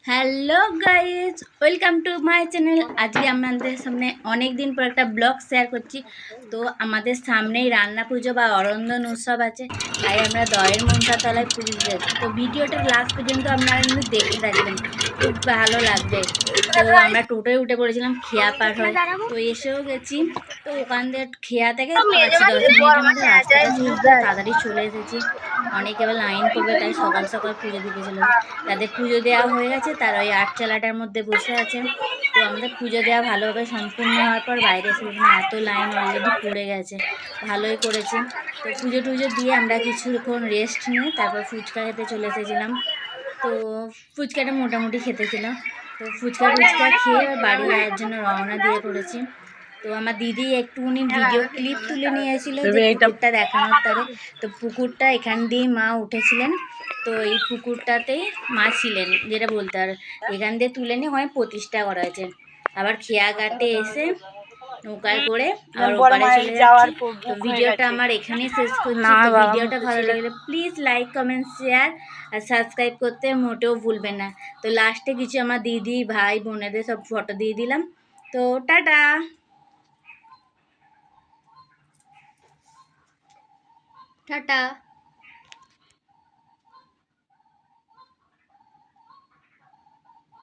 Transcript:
Hello guys, welcome to my channel. আজকে আমাদের সামনে অনেক দিন পর একটা ব্লগ শেয়ার করছি। তো আমাদের সামনেই রান্না পুজো বা অরন্দন উৎসব আছে, তাই আমরা দয়ের মনসা তলায় পুজো দিতে যাচ্ছি। তো ভিডিওটা লাস্ট পর্যন্ত আপনারা কিন্তু দেখতে থাকবেন, খুব ভালো লাগবে। তো আমরা টোটোয় উঠে পড়েছিলাম খেয়া পার হয়ে, তো এসেও গেছি। তো ওখান থেকে খেয়া থেকে 5-10 মিনিটের মধ্যে রাস্তাটা ছিল, তো তাড়াতাড়ি চলে এসেছি। অনেকে এবার লাইন পড়বে, তাই সকাল সকাল পুজো দিতে চলে। যাদের পুজো দেওয়া হয়ে গেছে তারা ওই আটচালাটার মধ্যে বসে আছে। তো আমাদের পুজো দেওয়া ভালোভাবে সম্পূর্ণ হওয়ার পর বাইরে এসে দেখলাম এত লাইন অলরেডি পড়ে গেছে, ভালোই করেছে। তো পুজো টুজো দিয়ে আমরা কিছুক্ষণ রেস্ট নিয়ে তারপর ফুচকা খেতে চলে এসেছিলাম। তো ফুচকাটা মোটামুটি খেতেছিলাম। তো ফুচকা টুচকা খেয়ে এবার বাড়ি যাওয়ার জন্য রওনা দিয়ে পড়েছি। তো আমার দিদি একটুখানি ভিডিও ক্লিপ তুলে নিয়ে এসেছিল যে পুকুরটা দেখানোর তারে। তো পুকুরটা এখান দিয়ে মা উঠেছিলেন, তো এই পুকুরটাতেই মা ছিলেন যেটা বলতে। আর এখান দিয়ে তুলে নিয়ে ওখানে প্রতিষ্ঠা করা হয়েছে। আবার খেয়াঘাটে এসে নৌকায় করে আবার ওপারে চলে যাচ্ছি। তো ভিডিওটা আমার এখানেই শেষ করছি। তো ভিডিওটা ভালো লাগলে প্লিজ লাইক কমেন্ট শেয়ার আর সাবস্ক্রাইব করতে মোটেও ভুলবেন না। তো লাস্টে কিছু আমার দিদি ভাই বোনেদের সব ফটো দিয়ে দিলাম। তো টাটা। টাটা।